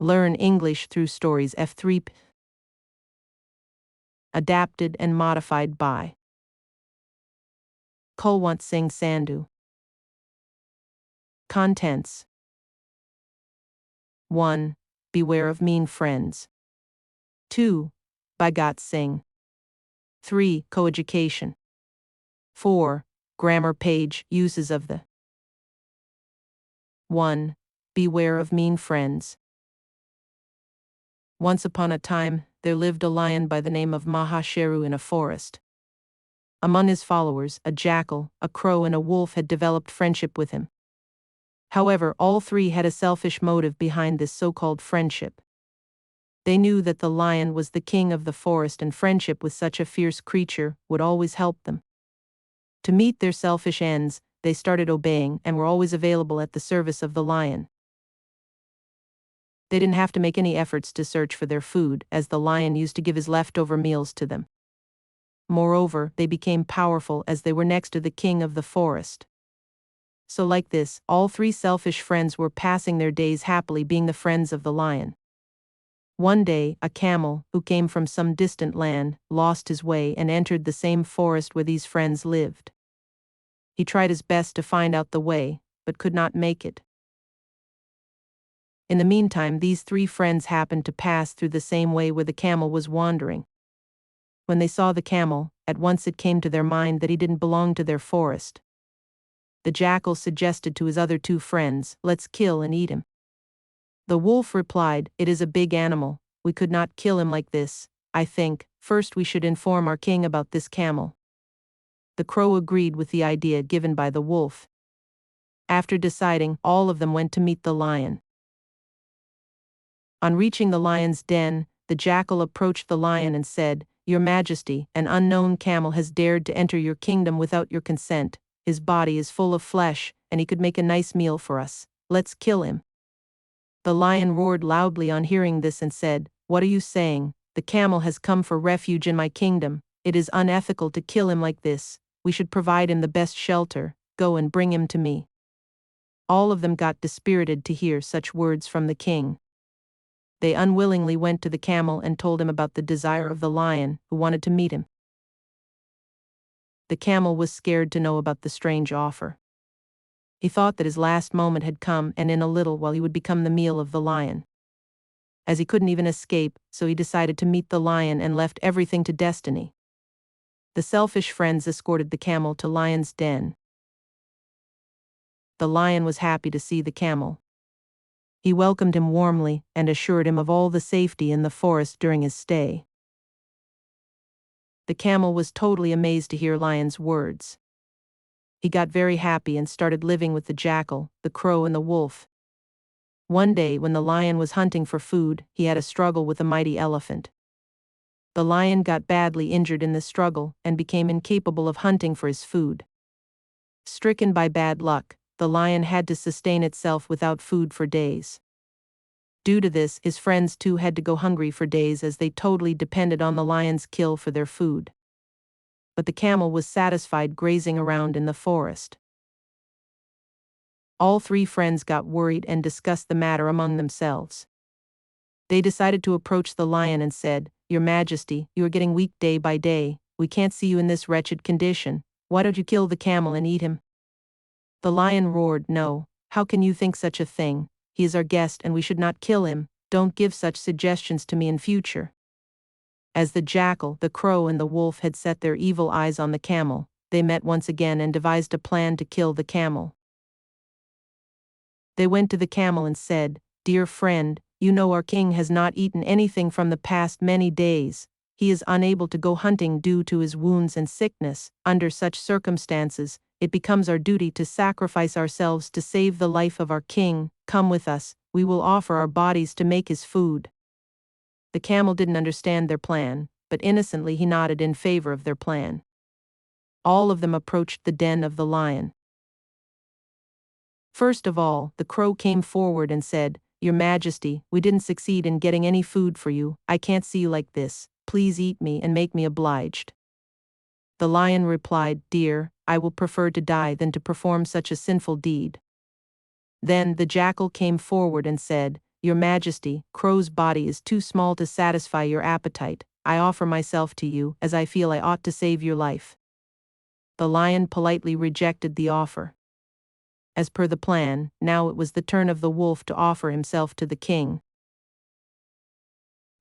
Learn English through stories F3. Adapted and modified by Kulwant Singh Sandhu. Contents: 1. Beware of mean friends. 2. Bhagat Singh. 3. Coeducation. 4. Grammar page uses of the 1. Beware of mean friends. Once upon a time, there lived a lion by the name of Mahasheru in a forest. Among his followers, a jackal, a crow, and a wolf had developed friendship with him. However, all three had a selfish motive behind this so-called friendship. They knew that the lion was the king of the forest, and friendship with such a fierce creature would always help them. To meet their selfish ends, they started obeying and were always available at the service of the lion. They didn't have to make any efforts to search for their food, as the lion used to give his leftover meals to them. Moreover, they became powerful as they were next to the king of the forest. So like this, all three selfish friends were passing their days happily being the friends of the lion. One day, a camel, who came from some distant land, lost his way and entered the same forest where these friends lived. He tried his best to find out the way, but could not make it. In the meantime, these three friends happened to pass through the same way where the camel was wandering. When they saw the camel, at once it came to their mind that he didn't belong to their forest. The jackal suggested to his other two friends, "Let's kill and eat him." The wolf replied, "It is a big animal, we could not kill him like this. I think, first we should inform our king about this camel." The crow agreed with the idea given by the wolf. After deciding, all of them went to meet the lion. On reaching the lion's den, the jackal approached the lion and said, "Your Majesty, an unknown camel has dared to enter your kingdom without your consent. His body is full of flesh, and he could make a nice meal for us. Let's kill him." The lion roared loudly on hearing this and said, "What are you saying? The camel has come for refuge in my kingdom. It is unethical to kill him like this. We should provide him the best shelter. Go and bring him to me." All of them got dispirited to hear such words from the king. They unwillingly went to the camel and told him about the desire of the lion, who wanted to meet him. The camel was scared to know about the strange offer. He thought that his last moment had come, and in a little while he would become the meal of the lion. As he couldn't even escape, so he decided to meet the lion and left everything to destiny. The selfish friends escorted the camel to lion's den. The lion was happy to see the camel. He welcomed him warmly and assured him of all the safety in the forest during his stay. The camel was totally amazed to hear lion's words. He got very happy and started living with the jackal, the crow, and the wolf. One day, when the lion was hunting for food, he had a struggle with a mighty elephant. The lion got badly injured in the struggle and became incapable of hunting for his food. Stricken by bad luck, the lion had to sustain itself without food for days. Due to this, his friends too had to go hungry for days as they totally depended on the lion's kill for their food. But the camel was satisfied grazing around in the forest. All three friends got worried and discussed the matter among themselves. They decided to approach the lion and said, "Your Majesty, you are getting weak day by day. We can't see you in this wretched condition. Why don't you kill the camel and eat him?" The lion roared, "No, how can you think such a thing? He is our guest and we should not kill him. Don't give such suggestions to me in future." As the jackal, the crow, and the wolf had set their evil eyes on the camel, they met once again and devised a plan to kill the camel. They went to the camel and said, "Dear friend, you know our king has not eaten anything from the past many days. He is unable to go hunting due to his wounds and sickness. Under such circumstances, it becomes our duty to sacrifice ourselves to save the life of our king. Come with us, we will offer our bodies to make his food." The camel didn't understand their plan, but innocently he nodded in favor of their plan. All of them approached the den of the lion. First of all, the crow came forward and said, "Your Majesty, we didn't succeed in getting any food for you. I can't see you like this. Please eat me and make me obliged." The lion replied, "Dear, I will prefer to die than to perform such a sinful deed." Then the jackal came forward and said, "Your Majesty, Crow's body is too small to satisfy your appetite. I offer myself to you, as I feel I ought to save your life." The lion politely rejected the offer. As per the plan, now it was the turn of the wolf to offer himself to the king.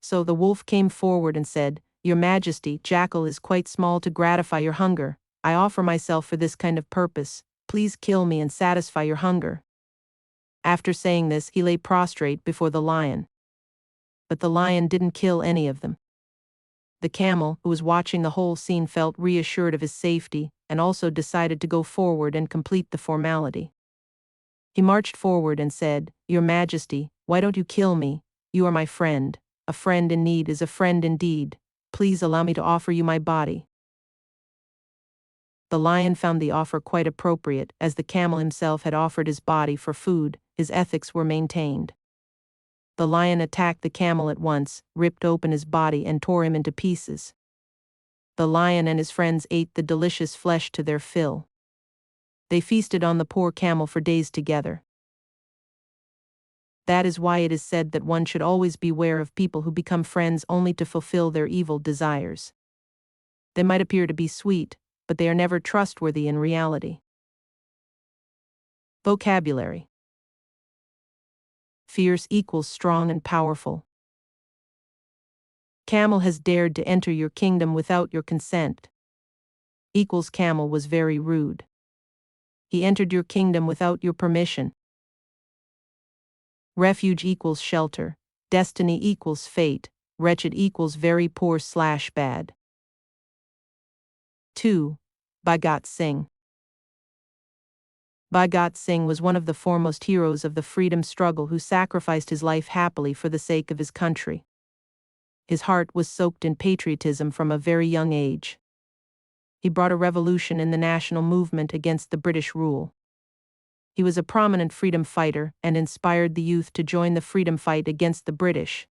So the wolf came forward and said, "Your Majesty, Jackal is quite small to gratify your hunger. I offer myself for this kind of purpose. Please kill me and satisfy your hunger." After saying this, he lay prostrate before the lion. But the lion didn't kill any of them. The camel, who was watching the whole scene, felt reassured of his safety, and also decided to go forward and complete the formality. He marched forward and said, "Your Majesty, why don't you kill me? You are my friend. A friend in need is a friend indeed. Please allow me to offer you my body." The lion found the offer quite appropriate, as the camel himself had offered his body for food. His ethics were maintained. The lion attacked the camel at once, ripped open his body and tore him into pieces. The lion and his friends ate the delicious flesh to their fill. They feasted on the poor camel for days together. That is why it is said that one should always beware of people who become friends only to fulfill their evil desires. They might appear to be sweet, but they are never trustworthy in reality. Vocabulary. Fierce equals strong and powerful. Camel has dared to enter your kingdom without your consent. Equals camel was very rude. He entered your kingdom without your permission. Refuge equals shelter. Destiny equals fate. Wretched equals very poor/bad. 2. Bhagat Singh. Bhagat Singh was one of the foremost heroes of the freedom struggle who sacrificed his life happily for the sake of his country. His heart was soaked in patriotism from a very young age. He brought a revolution in the national movement against the British rule. He was a prominent freedom fighter and inspired the youth to join the freedom fight against the British.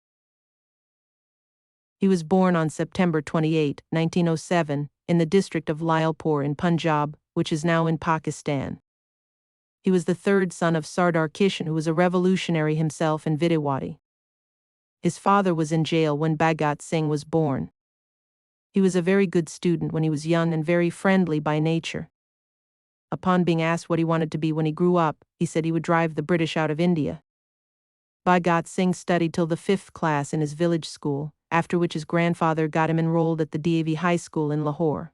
He was born on September 28, 1907, in the district of Lyalpur in Punjab, which is now in Pakistan. He was the third son of Sardar Kishan, who was a revolutionary himself in Vijayawada. His father was in jail when Bhagat Singh was born. He was a very good student when he was young and very friendly by nature. Upon being asked what he wanted to be when he grew up, he said he would drive the British out of India. Bhagat Singh studied till the 5th class in his village school, after which his grandfather got him enrolled at the DAV High School in Lahore.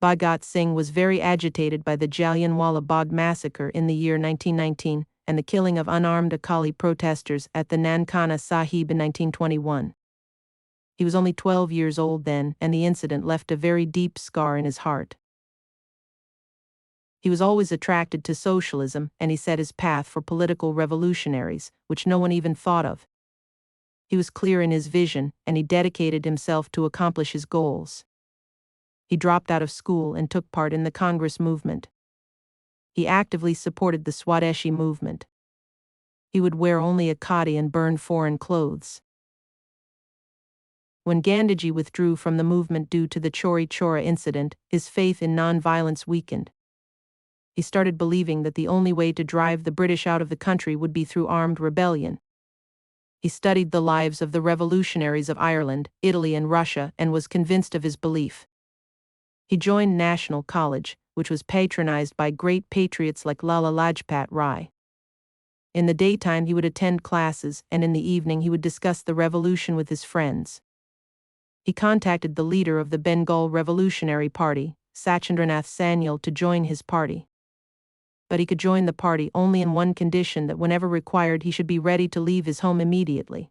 Bhagat Singh was very agitated by the Jallianwala Bagh massacre in the year 1919 and the killing of unarmed Akali protesters at the Nankana Sahib in 1921. He was only 12 years old then, and the incident left a very deep scar in his heart. He was always attracted to socialism, and he set his path for political revolutionaries, which no one even thought of. He was clear in his vision, and he dedicated himself to accomplish his goals. He dropped out of school and took part in the Congress movement. He actively supported the Swadeshi movement. He would wear only a khadi and burn foreign clothes. When Gandhiji withdrew from the movement due to the Chauri Chaura incident, his faith in non-violence weakened. He started believing that the only way to drive the British out of the country would be through armed rebellion. He studied the lives of the revolutionaries of Ireland, Italy, and Russia and was convinced of his belief. He joined National College, which was patronized by great patriots like Lala Lajpat Rai. In the daytime he would attend classes, and in the evening he would discuss the revolution with his friends. He contacted the leader of the Bengal Revolutionary Party, Sachindranath Sanyal, to join his party. But he could join the party only in one condition, that whenever required he should be ready to leave his home immediately.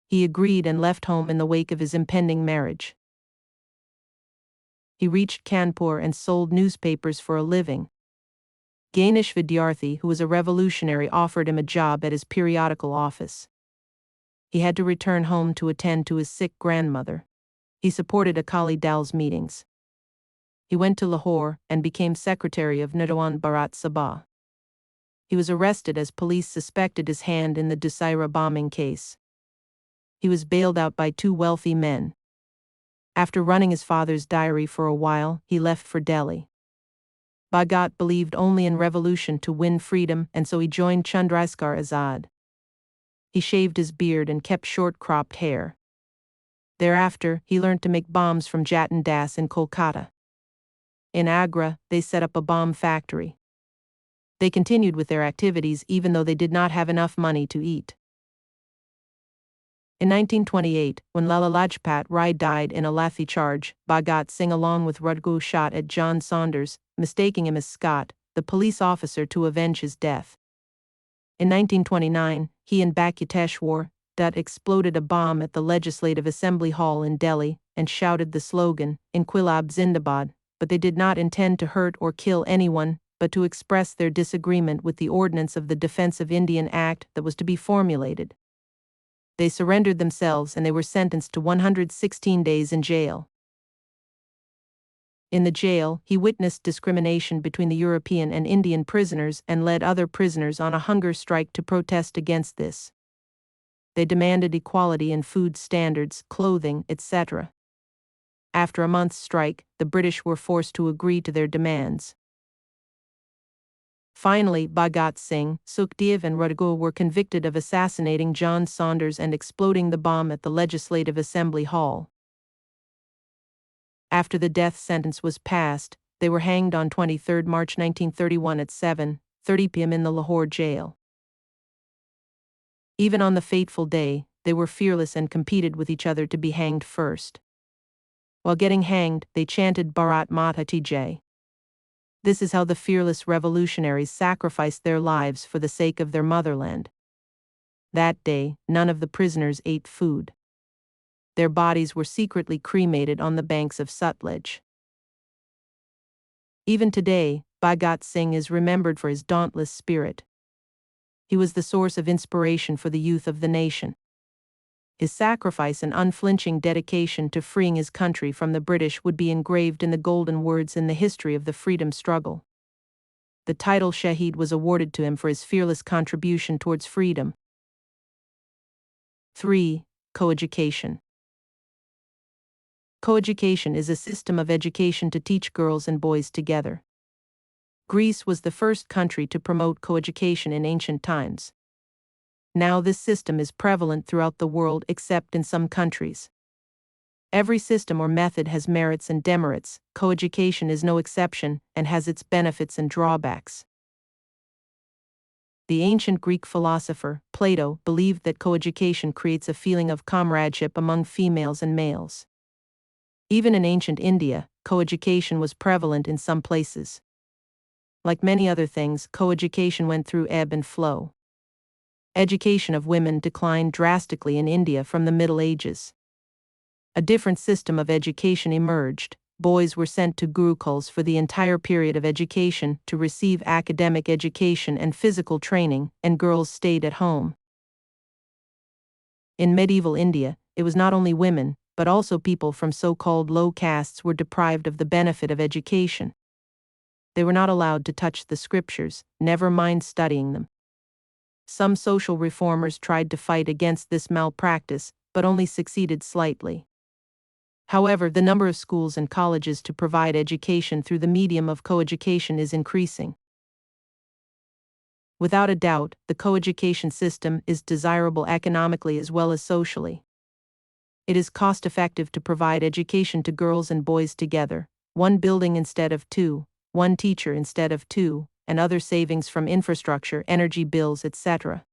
He agreed and left home in the wake of his impending marriage. He reached Kanpur and sold newspapers for a living. Ganesh Vidyarthi, who was a revolutionary, offered him a job at his periodical office. He had to return home to attend to his sick grandmother. He supported Akali Dal's meetings. He went to Lahore and became secretary of Naujawan Bharat Sabha. He was arrested as police suspected his hand in the Dussehra bombing case. He was bailed out by 2 wealthy men. After running his father's diary for a while, he left for Delhi. Bhagat believed only in revolution to win freedom, and so he joined Chandrasekhar Azad. He shaved his beard and kept short-cropped hair. Thereafter, he learned to make bombs from Jatin Das in Kolkata. In Agra, they set up a bomb factory. They continued with their activities even though they did not have enough money to eat. In 1928, when Lala Lajpat Rai died in a lathi charge, Bhagat Singh along with Rudgu shot at John Saunders, mistaking him as Scott, the police officer, to avenge his death. In 1929, he and Bakuteshwar Dutt exploded a bomb at the Legislative Assembly Hall in Delhi and shouted the slogan, Inquilab Zindabad, but they did not intend to hurt or kill anyone, but to express their disagreement with the ordinance of the Defence of Indian Act that was to be formulated. They surrendered themselves and they were sentenced to 116 days in jail. In the jail, he witnessed discrimination between the European and Indian prisoners and led other prisoners on a hunger strike to protest against this. They demanded equality in food standards, clothing, etc. After a month's strike, the British were forced to agree to their demands. Finally, Bhagat Singh, Sukhdev and Rudgu were convicted of assassinating John Saunders and exploding the bomb at the Legislative Assembly Hall. After the death sentence was passed, they were hanged on 23 March 1931 at 7:30 p.m. in the Lahore jail. Even on the fateful day, they were fearless and competed with each other to be hanged first. While getting hanged, they chanted Bharat Mata Ki Jai. This is how the fearless revolutionaries sacrificed their lives for the sake of their motherland. That day, none of the prisoners ate food. Their bodies were secretly cremated on the banks of Sutlej. Even today, Bhagat Singh is remembered for his dauntless spirit. He was the source of inspiration for the youth of the nation. His sacrifice and unflinching dedication to freeing his country from the British would be engraved in the golden words in the history of the freedom struggle. The title Shaheed was awarded to him for his fearless contribution towards freedom. 3. Coeducation. Coeducation is a system of education to teach girls and boys together. Greece was the first country to promote coeducation in ancient times. Now this system is prevalent throughout the world except in some countries. Every system or method has merits and demerits. Coeducation is no exception and has its benefits and drawbacks. The ancient Greek philosopher, Plato, believed that coeducation creates a feeling of comradeship among females and males. Even in ancient India, coeducation was prevalent in some places. Like many other things, coeducation went through ebb and flow. Education of women declined drastically in India from the Middle Ages. A different system of education emerged. Boys were sent to gurukuls for the entire period of education to receive academic education and physical training, and girls stayed at home. In medieval India, it was not only women, but also people from so-called low castes were deprived of the benefit of education. They were not allowed to touch the scriptures, never mind studying them. Some social reformers tried to fight against this malpractice, but only succeeded slightly. However, the number of schools and colleges to provide education through the medium of coeducation is increasing. Without a doubt, the coeducation system is desirable economically as well as socially. It is cost-effective to provide education to girls and boys together, one building instead of two, one teacher instead of two, and other savings from infrastructure, energy bills, etc.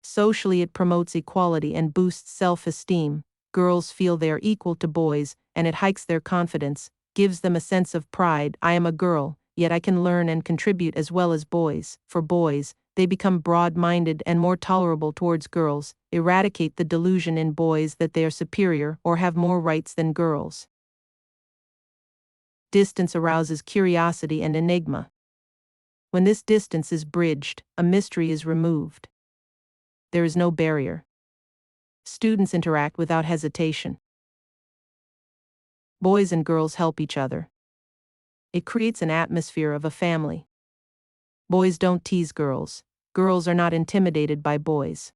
Socially, it promotes equality and boosts self-esteem. Girls feel they are equal to boys, and it hikes their confidence, gives them a sense of pride. I am a girl, yet I can learn and contribute as well as boys. For boys, they become broad-minded and more tolerable towards girls, eradicate the delusion in boys that they are superior or have more rights than girls. Distance arouses curiosity and enigma. When this distance is bridged, a mystery is removed. There is no barrier. Students interact without hesitation. Boys and girls help each other. It creates an atmosphere of a family. Boys don't tease girls. Girls are not intimidated by boys.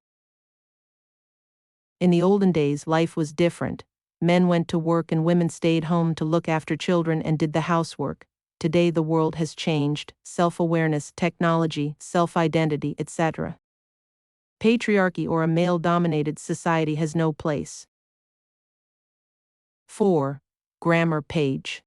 In the olden days, life was different. Men went to work and women stayed home to look after children and did the housework. Today the world has changed, self-awareness, technology, self-identity, etc. Patriarchy or a male-dominated society has no place. 4. Grammar page.